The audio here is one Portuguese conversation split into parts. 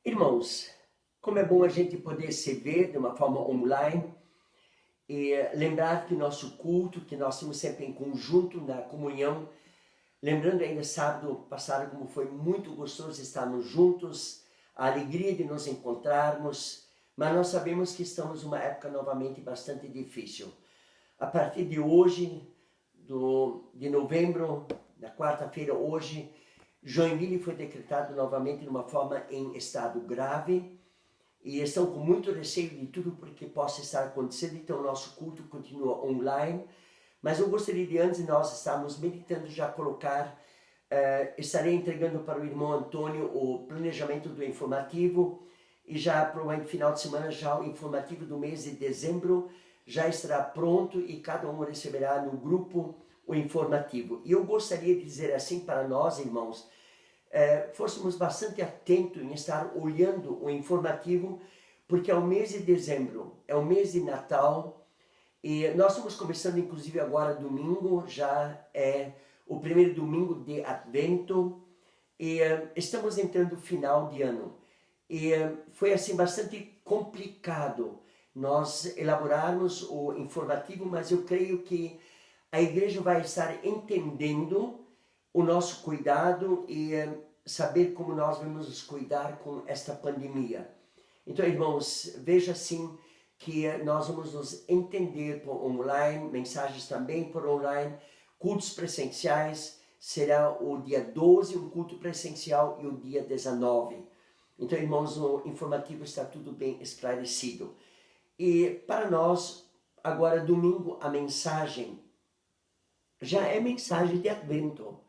Irmãos, como é bom a gente poder se ver de uma forma online e lembrar que nosso culto, que nós estamos sempre em conjunto na comunhão, lembrando ainda sábado passado como foi muito gostoso estarmos juntos, a alegria de nos encontrarmos, mas nós sabemos que estamos numa época novamente bastante difícil. A partir de hoje, de novembro, na quarta-feira hoje, Joinville foi decretado novamente de uma forma em estado grave e estão com muito receio de tudo porque possa estar acontecendo, então o nosso culto continua online, mas eu gostaria de antes de nós estarmos meditando já colocar, estarei entregando para o irmão Antônio o planejamento do informativo e já provavelmente final de semana já o informativo do mês de dezembro já estará pronto e cada um receberá no grupo o informativo. E eu gostaria de dizer assim para nós, irmãos, fôssemos bastante atentos em estar olhando o informativo, porque é o mês de dezembro, é o mês de Natal, e nós estamos começando inclusive agora domingo, já é o primeiro domingo de Advento, e estamos entrando no final de ano. E foi assim bastante complicado nós elaborarmos o informativo, mas eu creio que a igreja vai estar entendendo o nosso cuidado e saber como nós vamos nos cuidar com esta pandemia. Então, irmãos, veja assim que nós vamos nos entender por online, mensagens também por online, cultos presenciais, será o dia 12, um culto presencial, e o dia 19. Então, irmãos, o informativo está tudo bem esclarecido. E para nós, agora domingo, a mensagem já é mensagem de Advento.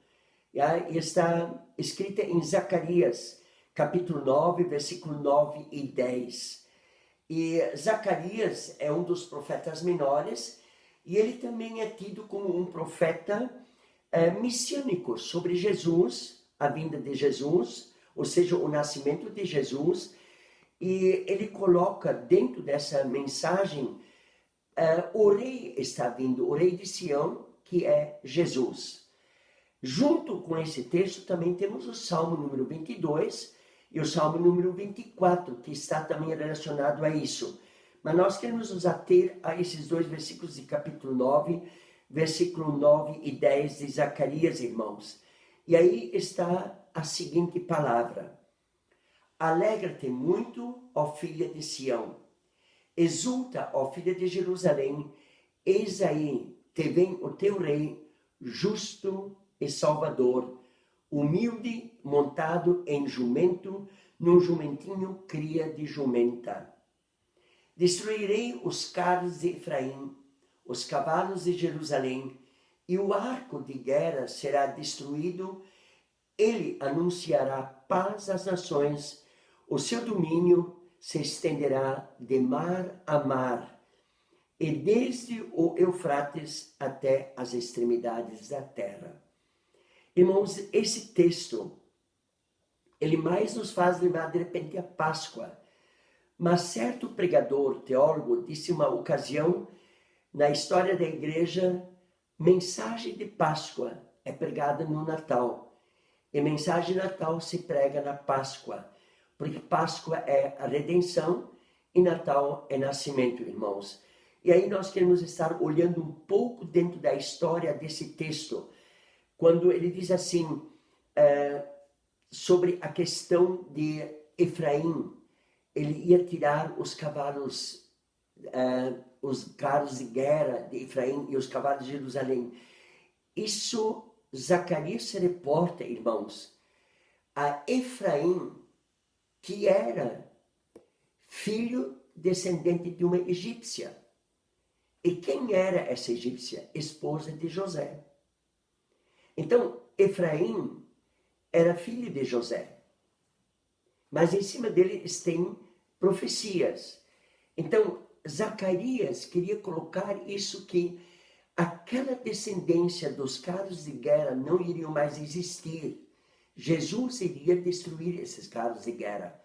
E está escrita em Zacarias, capítulo 9, versículo 9 e 10. E Zacarias é um dos profetas menores, e ele também é tido como um profeta messiânico sobre Jesus, a vinda de Jesus, ou seja, o nascimento de Jesus, e ele coloca dentro dessa mensagem, o rei está vindo, o rei de Sião, que é Jesus. Junto com esse texto também temos o Salmo número 22 e o Salmo número 24, que está também relacionado a isso. Mas nós queremos nos ater a esses dois versículos de capítulo 9, versículo 9 e 10 de Zacarias, irmãos. E aí está a seguinte palavra: Alegra-te muito, ó filha de Sião. Exulta, ó filha de Jerusalém. Eis aí, te vem o teu rei, justo e salvador, humilde, montado em jumento, num jumentinho cria de jumenta. Destruirei os carros de Efraim, os cavalos de Jerusalém, e o arco de guerra será destruído. Ele anunciará paz às nações, o seu domínio se estenderá de mar a mar, e desde o Eufrates até as extremidades da terra. Irmãos, esse texto, ele mais nos faz lembrar de repente a Páscoa. Mas certo pregador, teólogo, disse uma ocasião na história da igreja, mensagem de Páscoa é pregada no Natal. E mensagem de Natal se prega na Páscoa. Porque Páscoa é a redenção e Natal é nascimento, irmãos. E aí nós queremos estar olhando um pouco dentro da história desse texto, quando ele diz assim, sobre a questão de Efraim, ele ia tirar os cavalos, os carros de guerra de Efraim e os cavalos de Jerusalém. Isso, Zacarias se reporta, irmãos, a Efraim, que era filho descendente de uma egípcia. E quem era essa egípcia? Esposa de José. Então, Efraim era filho de José. Mas em cima dele tem profecias. Então, Zacarias queria colocar isso, que aquela descendência dos carros de guerra não iriam mais existir. Jesus iria destruir esses carros de guerra.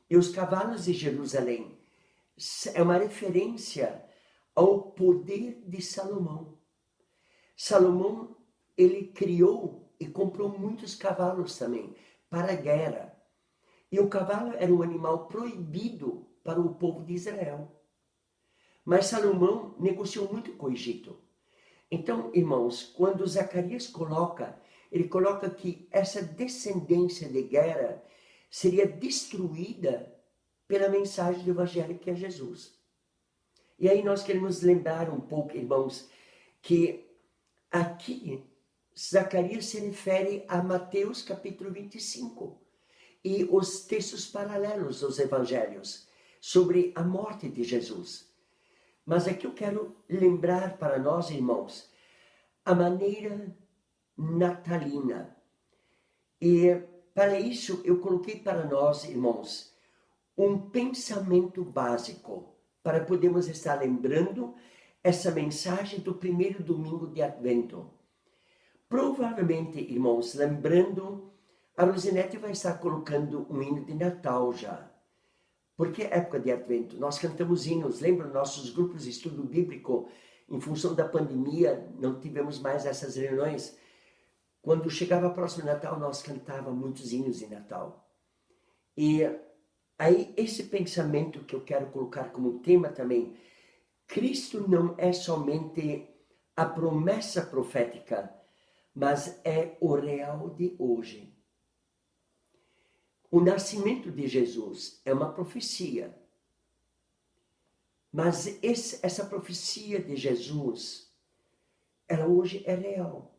E os cavalos de Jerusalém é uma referência ao poder de Salomão. Salomão, ele criou e comprou muitos cavalos também para a guerra. E o cavalo era um animal proibido para o povo de Israel. Mas Salomão negociou muito com o Egito. Então, irmãos, quando Zacarias ele coloca que essa descendência de guerra seria destruída pela mensagem do Evangelho que é Jesus. E aí nós queremos lembrar um pouco, irmãos, que aqui Zacarias se refere a Mateus capítulo 25 e os textos paralelos dos evangelhos sobre a morte de Jesus. Mas aqui eu quero lembrar para nós, irmãos, a maneira natalina. E para isso eu coloquei para nós, irmãos, um pensamento básico para podermos estar lembrando essa mensagem do primeiro domingo de Advento. Provavelmente, irmãos, lembrando, a Rosinete vai estar colocando um hino de Natal já. Porque é época de Advento, nós cantamos hinos, lembram nossos grupos de estudo bíblico, em função da pandemia, não tivemos mais essas reuniões. Quando chegava o próximo Natal, nós cantávamos muitos hinos de Natal. E aí, esse pensamento que eu quero colocar como tema também, Cristo não é somente a promessa profética, mas é o real de hoje. O nascimento de Jesus é uma profecia, mas essa profecia de Jesus, ela hoje é real.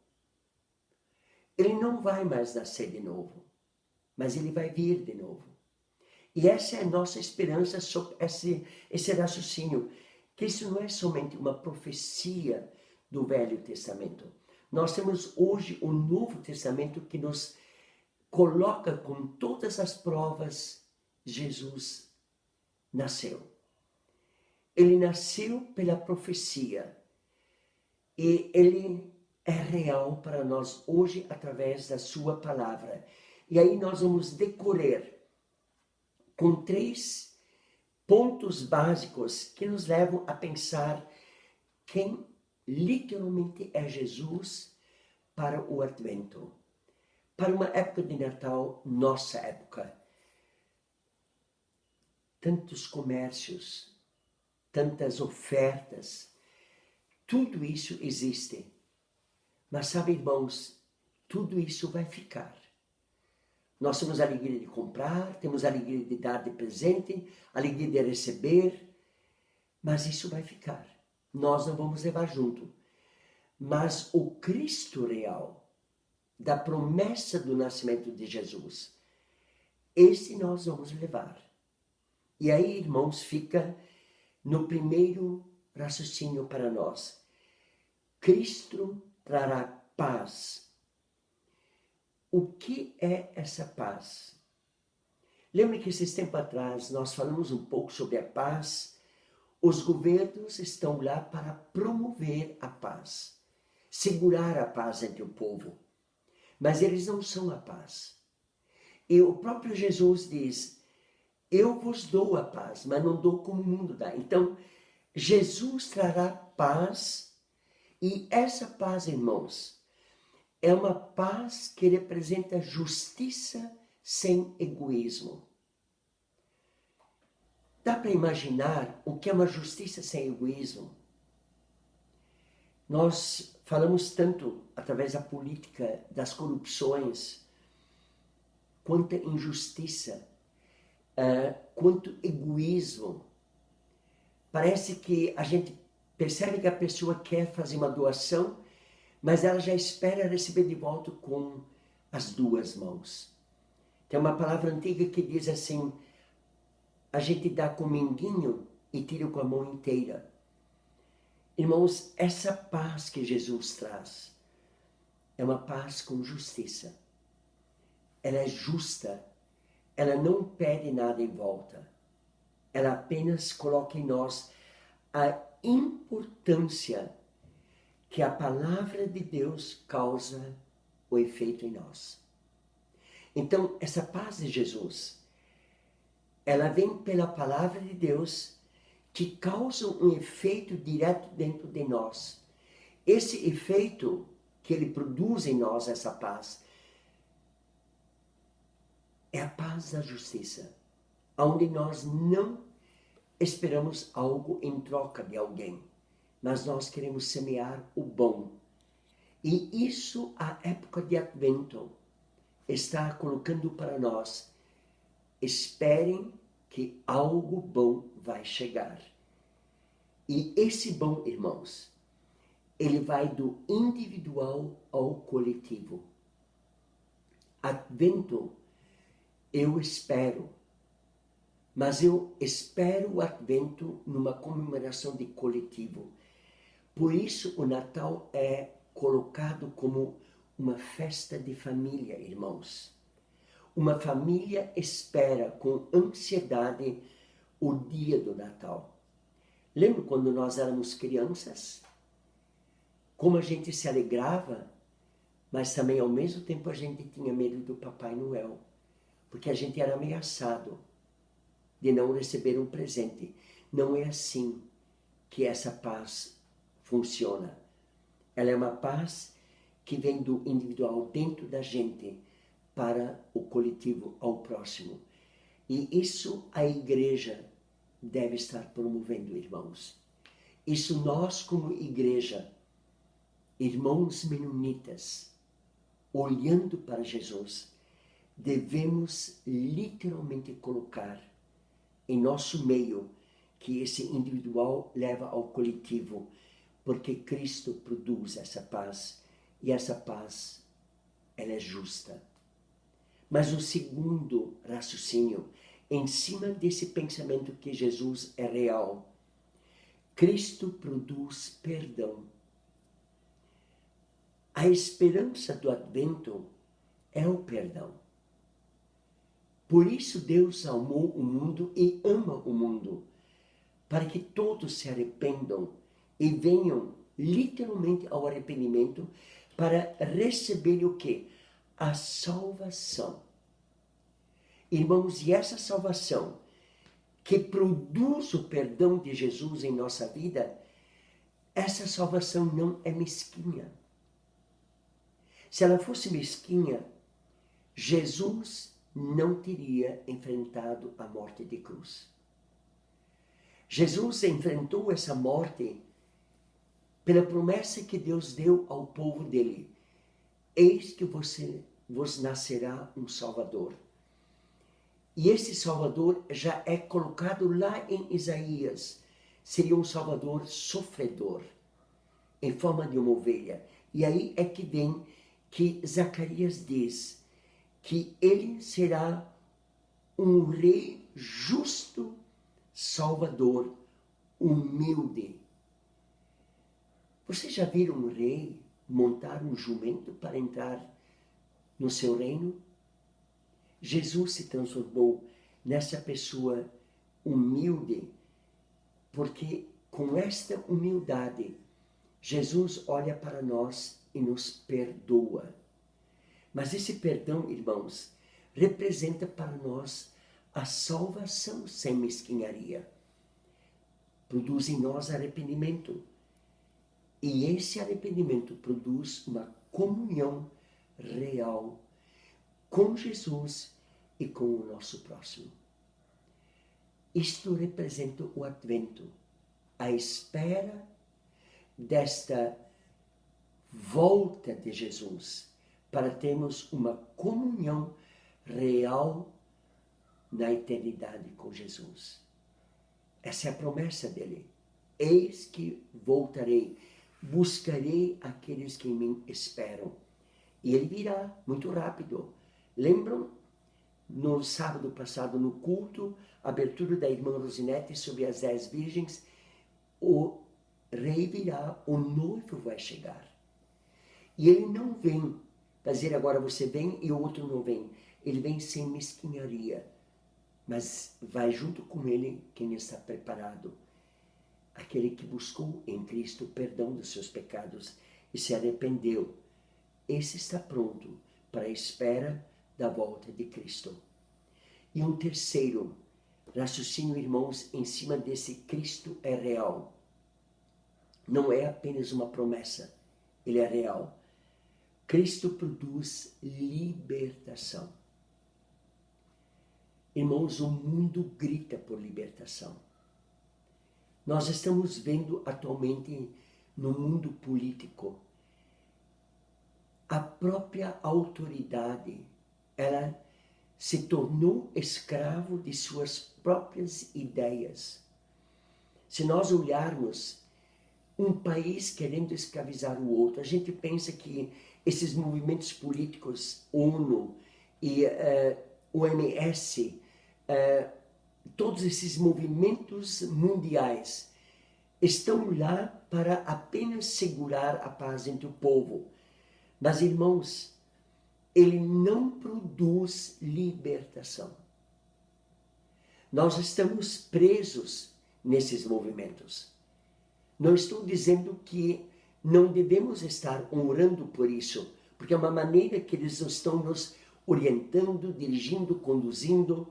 Ele não vai mais nascer de novo, mas ele vai vir de novo. E essa é a nossa esperança sobre esse raciocínio, que isso não é somente uma profecia do Velho Testamento. Nós temos hoje o Novo Testamento que nos coloca com todas as provas, Jesus nasceu. Ele nasceu pela profecia e ele é real para nós hoje através da sua palavra. E aí nós vamos decorrer com 3 pontos básicos que nos levam a pensar quem literalmente é Jesus para o Advento. Para uma época de Natal, nossa época. Tantos comércios, tantas ofertas, tudo isso existe. Mas sabe, irmãos, tudo isso vai ficar. Nós temos a alegria de comprar, temos a alegria de dar de presente, a alegria de receber, mas isso vai ficar. Nós não vamos levar junto. Mas o Cristo real, da promessa do nascimento de Jesus, esse nós vamos levar. E aí, irmãos, fica no primeiro raciocínio para nós. Cristo trará paz. O que é essa paz? Lembre que esses tempos atrás nós falamos um pouco sobre a paz. Os governos estão lá para promover a paz, segurar a paz entre o povo. Mas eles não são a paz. E o próprio Jesus diz, eu vos dou a paz, mas não dou como o mundo dá. Então, Jesus trará paz, e essa paz, irmãos, é uma paz que representa justiça sem egoísmo. Dá para imaginar o que é uma justiça sem egoísmo? Nós falamos tanto, através da política, das corrupções, quanta injustiça, quanto egoísmo. Parece que a gente percebe que a pessoa quer fazer uma doação, mas ela já espera receber de volta com as 2 mãos. Tem uma palavra antiga que diz assim, a gente dá com o minguinho e tira com a mão inteira. Irmãos, essa paz que Jesus traz é uma paz com justiça. Ela é justa, ela não pede nada em volta. Ela apenas coloca em nós a importância que a palavra de Deus causa o efeito em nós. Então, essa paz de Jesus, ela vem pela palavra de Deus que causa um efeito direto dentro de nós. Esse efeito que ele produz em nós, essa paz, é a paz paz da justiça, onde nós não esperamos algo em troca de alguém, mas nós queremos semear o bom. E isso, a época de Advento, está colocando para nós. Esperem que algo bom vai chegar. E esse bom, irmãos, ele vai do individual ao coletivo. Advento, eu espero, mas eu espero o Advento numa comemoração de coletivo. Por isso o Natal é colocado como uma festa de família, irmãos. Uma família espera com ansiedade o dia do Natal. Lembra quando nós éramos crianças? Como a gente se alegrava, mas também ao mesmo tempo a gente tinha medo do Papai Noel, porque a gente era ameaçado de não receber um presente. Não é assim que essa paz funciona. Ela é uma paz que vem do individual dentro da gente para o coletivo, ao próximo. E isso a igreja deve estar promovendo, irmãos. Isso nós como igreja, irmãos menonitas, olhando para Jesus, devemos literalmente colocar em nosso meio que esse individual leva ao coletivo, porque Cristo produz essa paz, e essa paz, ela é justa. Mas o segundo raciocínio, em cima desse pensamento que Jesus é real, Cristo produz perdão. A esperança do Advento é o perdão. Por isso Deus amou o mundo e ama o mundo, para que todos se arrependam e venham literalmente ao arrependimento para receber o quê? A salvação. Irmãos, e essa salvação que produz o perdão de Jesus em nossa vida, essa salvação não é mesquinha. Se ela fosse mesquinha, Jesus não teria enfrentado a morte de cruz. Jesus enfrentou essa morte pela promessa que Deus deu ao povo dele. Eis que vos nascerá um Salvador. E esse Salvador já é colocado lá em Isaías. Seria um Salvador sofredor, em forma de uma ovelha. E aí é que vem que Zacarias diz que ele será um rei justo, salvador, humilde. Vocês já viram um rei montar um jumento para entrar no seu reino? Jesus se transformou nessa pessoa humilde, porque com esta humildade, Jesus olha para nós e nos perdoa. Mas esse perdão, irmãos, representa para nós a salvação sem mesquinharia. Produz em nós arrependimento. E esse arrependimento produz uma comunhão real com Jesus e com o nosso próximo. Isto representa o Advento, a espera desta volta de Jesus, para termos uma comunhão real na eternidade com Jesus. Essa é a promessa dele. Eis que voltarei, buscarei aqueles que me esperam. E ele virá muito rápido. Lembram? No sábado passado, no culto, abertura da irmã Rosinete sobre as 10 virgens, o rei virá, o noivo vai chegar. E ele não vem para dizer agora você vem e o outro não vem. Ele vem sem mesquinharia, mas vai junto com ele quem está preparado. Aquele que buscou em Cristo o perdão dos seus pecados e se arrependeu. Esse está pronto para a espera da volta de Cristo. E um terceiro raciocínio, irmãos, em cima desse Cristo é real. Não é apenas uma promessa, ele é real. Cristo produz libertação. Irmãos, o mundo grita por libertação. Nós estamos vendo atualmente no mundo político a própria autoridade, ela se tornou escravo de suas próprias ideias. Se nós olharmos um país querendo escravizar o outro, a gente pensa que esses movimentos políticos, ONU e OMS, todos esses movimentos mundiais estão lá para apenas segurar a paz entre o povo. Mas, irmãos, ele não produz libertação. Nós estamos presos nesses movimentos. Não estou dizendo que não devemos estar orando por isso, porque é uma maneira que eles estão nos orientando, dirigindo, conduzindo.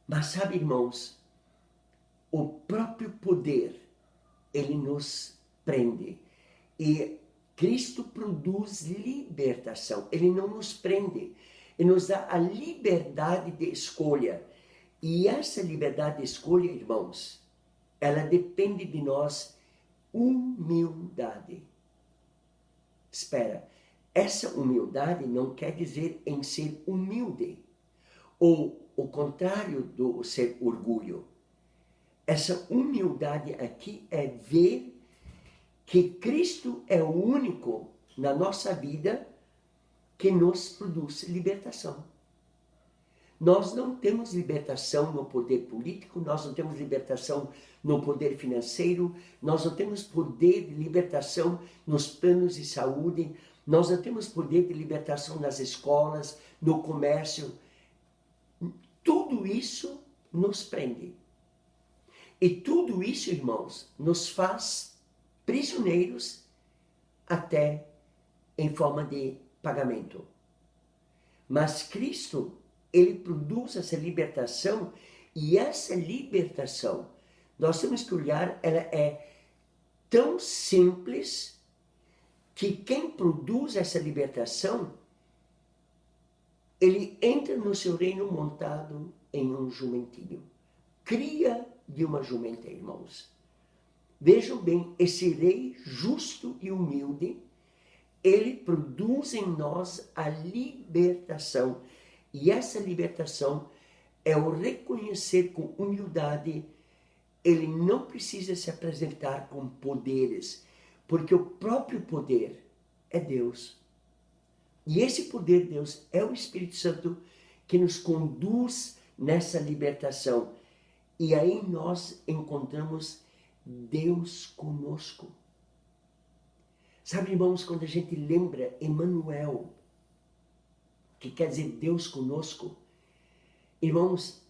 Mas sabe, irmãos, o próprio poder, ele nos prende. E Cristo produz libertação, ele não nos prende, ele nos dá a liberdade de escolha. E essa liberdade de escolha, irmãos, ela depende de nós, humildade. Espera, essa humildade não quer dizer em ser humilde, ou o contrário do ser orgulho. Essa humildade aqui é ver que Cristo é o único na nossa vida que nos produz libertação. Nós não temos libertação no poder político, nós não temos libertação no poder financeiro, nós não temos poder de libertação nos planos de saúde, nós não temos poder de libertação nas escolas, no comércio. Tudo isso nos prende. E tudo isso, irmãos, nos faz prisioneiros até em forma de pagamento. Mas Cristo, ele produz essa libertação, e essa libertação, nós temos que olhar, ela é tão simples que quem produz essa libertação, ele entra no seu reino montado em um jumentinho. Cria de uma jumenta, irmãos. Vejam bem, esse rei justo e humilde, ele produz em nós a libertação. E essa libertação é o reconhecer com humildade. Ele não precisa se apresentar com poderes, porque o próprio poder é Deus. E esse poder de Deus é o Espírito Santo que nos conduz nessa libertação. E aí nós encontramos Deus conosco. Sabe, irmãos, quando a gente lembra Emmanuel, que quer dizer Deus conosco, irmãos,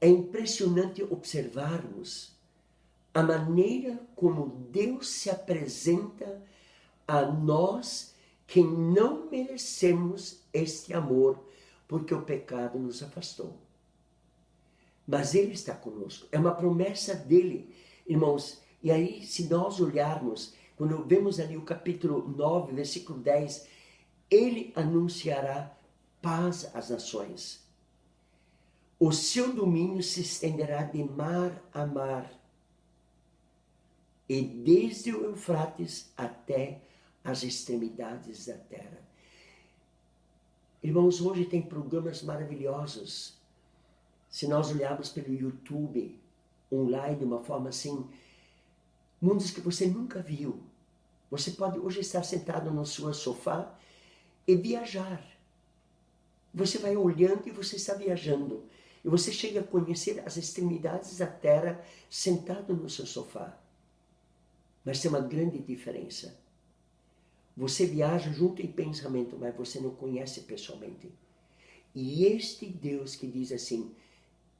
é impressionante observarmos a maneira como Deus se apresenta a nós que não merecemos este amor, porque o pecado nos afastou. Mas Ele está conosco, é uma promessa dEle, irmãos. E aí, se nós olharmos, quando vemos ali o capítulo 9, versículo 10, Ele anunciará paz às nações. O seu domínio se estenderá de mar a mar, e desde o Eufrates até as extremidades da terra. Irmãos, hoje tem programas maravilhosos. Se nós olharmos pelo YouTube, online, de uma forma assim, mundos que você nunca viu. Você pode hoje estar sentado no seu sofá e viajar. Você vai olhando e você está viajando. E você chega a conhecer as extremidades da terra sentado no seu sofá. Mas tem uma grande diferença. Você viaja junto em pensamento, mas você não conhece pessoalmente. E este Deus que diz assim,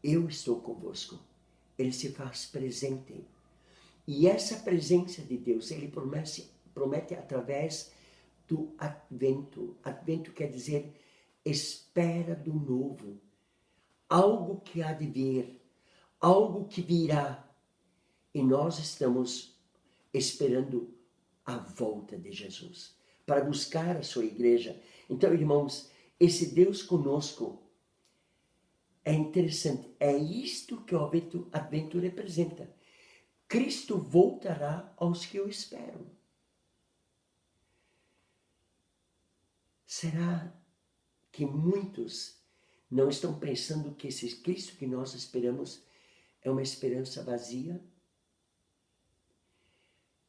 eu estou convosco, ele se faz presente. E essa presença de Deus, ele promete através do advento. Advento quer dizer espera do novo. Algo que há de vir, algo que virá. E nós estamos esperando a volta de Jesus, para buscar a sua igreja. Então, irmãos, esse Deus conosco, É interessante, é isto que o Advento representa. Cristo voltará aos que o esperam. Será que muitos não estão pensando que esse Cristo que nós esperamos é uma esperança vazia?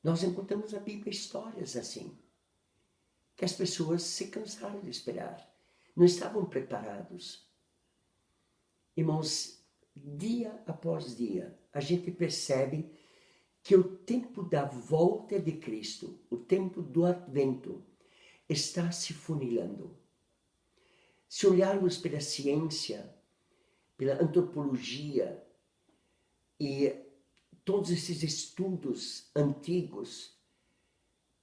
Nós encontramos na Bíblia histórias assim, que as pessoas se cansaram de esperar, não estavam preparados. Irmãos, dia após dia, a gente percebe que o tempo da volta de Cristo, o tempo do Advento, está se funilando. Se olharmos pela ciência, pela antropologia e todos esses estudos antigos,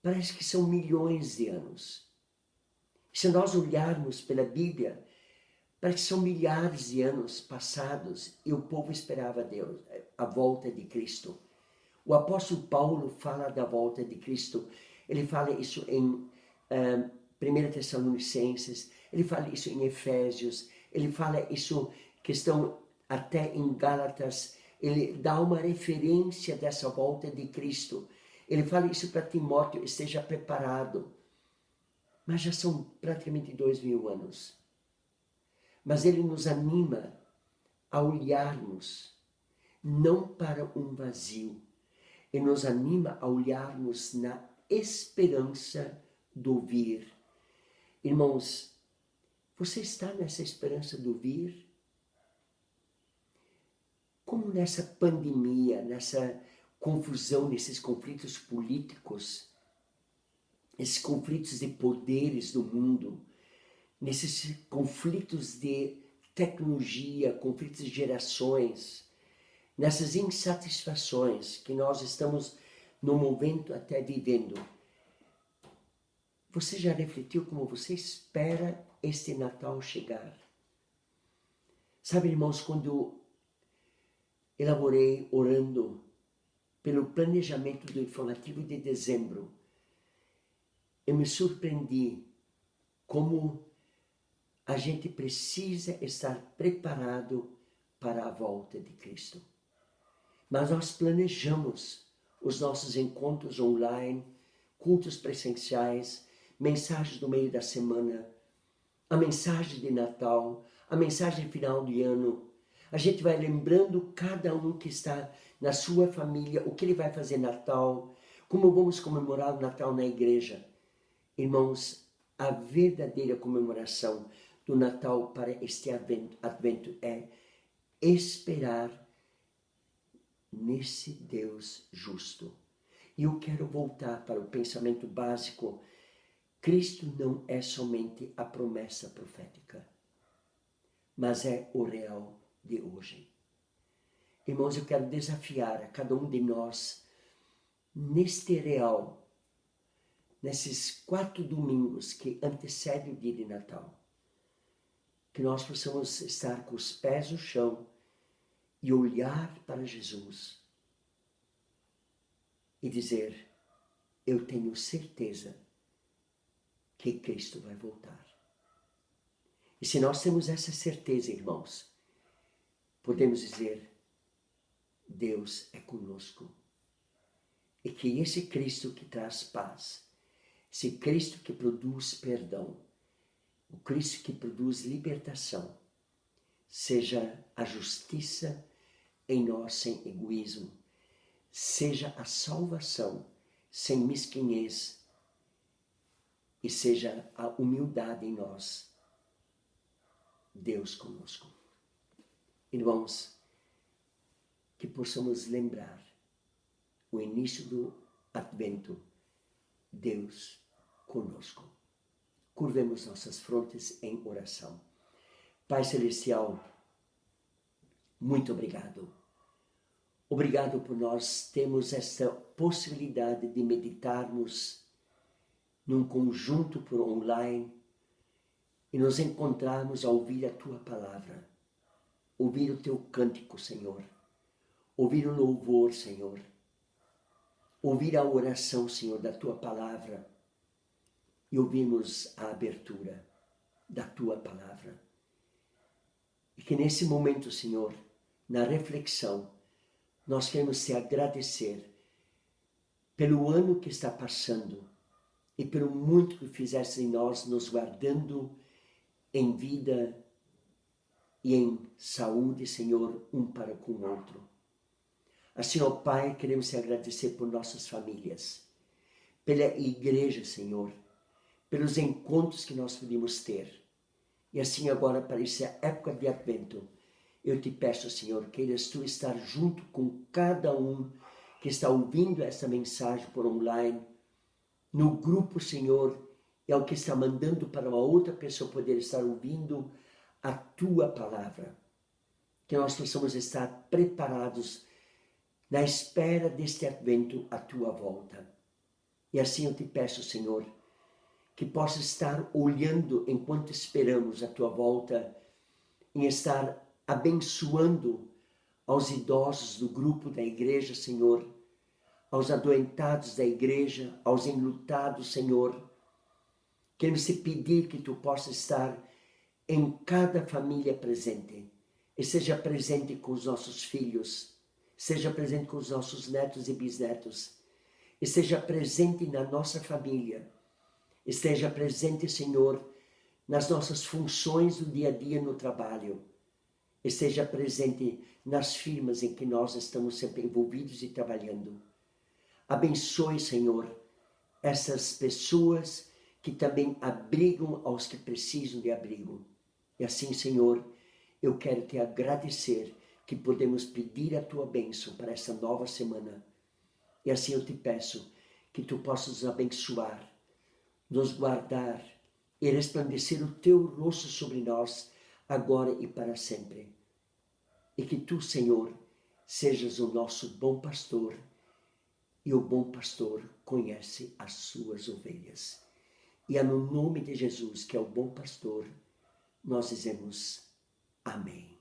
parece que são milhões de anos. Se nós olharmos pela Bíblia, parece que são milhares de anos passados e o povo esperava Deus, a volta de Cristo. O apóstolo Paulo fala da volta de Cristo. Ele fala isso em 1 Tessalonicenses, ele fala isso em Efésios, ele fala isso, questão até em Gálatas, ele dá uma referência dessa volta de Cristo. Ele fala isso para Timóteo, esteja preparado. Mas já são praticamente 2000 anos. Mas ele nos anima a olharmos não para um vazio, ele nos anima a olharmos na esperança do vir. Irmãos, você está nessa esperança do vir? Como nessa pandemia, nessa confusão, nesses conflitos políticos, esses conflitos de poderes do mundo, nesses conflitos de tecnologia, conflitos de gerações, nessas insatisfações que nós estamos no momento até vivendo. Você já refletiu como você espera este Natal chegar? Sabe, irmãos, quando elaborei orando pelo planejamento do informativo de dezembro, eu me surpreendi como a gente precisa estar preparado para a volta de Cristo. Mas nós planejamos os nossos encontros online, cultos presenciais, mensagens no meio da semana, a mensagem de Natal, a mensagem de final de ano. A gente vai lembrando cada um que está na sua família, o que ele vai fazer Natal, como vamos comemorar o Natal na igreja. Irmãos, a verdadeira comemoração do Natal para este Advento é esperar nesse Deus justo. E eu quero voltar para o pensamento básico. Cristo não é somente a promessa profética, mas é o real de hoje. Irmãos, eu quero desafiar a cada um de nós, neste real, nesses 4 domingos que antecedem o dia de Natal, que nós possamos estar com os pés no chão e olhar para Jesus e dizer, eu tenho certeza que Cristo vai voltar. E se nós temos essa certeza, irmãos, podemos dizer, Deus é conosco. E que esse Cristo que traz paz, esse Cristo que produz perdão, o Cristo que produz libertação, seja a justiça em nós sem egoísmo, seja a salvação sem mesquinhez e seja a humildade em nós, Deus conosco. Irmãos, que possamos lembrar o início do Advento, Deus conosco. Curvemos nossas frontes em oração. Pai Celestial, muito obrigado. Obrigado por nós termos esta possibilidade de meditarmos num conjunto por online e nos encontrarmos a ouvir a Tua palavra, ouvir o Teu cântico, Senhor, ouvir o louvor, Senhor, ouvir a oração, Senhor, da Tua palavra e ouvirmos a abertura da Tua palavra. E que nesse momento, Senhor, na reflexão, nós queremos te agradecer pelo ano que está passando e pelo muito que fizeste em nós, nos guardando em vida e em saúde, Senhor, um para com o outro. Assim, ó Pai, queremos te agradecer por nossas famílias, pela igreja, Senhor, pelos encontros que nós podemos ter. E assim agora, para essa época de Advento, eu te peço, Senhor, queiras tu estar junto com cada um que está ouvindo essa mensagem por online, no grupo, Senhor, é o que está mandando para uma outra pessoa poder estar ouvindo a tua palavra. Que nós possamos estar preparados na espera deste Advento à tua volta. E assim eu te peço, Senhor, que possa estar olhando enquanto esperamos a tua volta, em estar abençoando aos idosos do grupo da igreja, Senhor, aos adoentados da igreja, aos enlutados, Senhor. Queremos te pedir que tu possa estar em cada família presente, e seja presente com os nossos filhos, seja presente com os nossos netos e bisnetos, e seja presente na nossa família, esteja presente, Senhor, nas nossas funções do dia a dia no trabalho, esteja presente nas firmas em que nós estamos sempre envolvidos e trabalhando. Abençoe, Senhor, essas pessoas que também abrigam aos que precisam de abrigo. E assim, Senhor, eu quero te agradecer que podemos pedir a tua bênção para essa nova semana. E assim eu te peço que tu possas nos abençoar, nos guardar e resplandecer o teu rosto sobre nós, agora e para sempre. E que tu, Senhor, sejas o nosso bom pastor, e o bom pastor conhece as suas ovelhas. E é no nome de Jesus, que é o bom pastor, nós dizemos amém.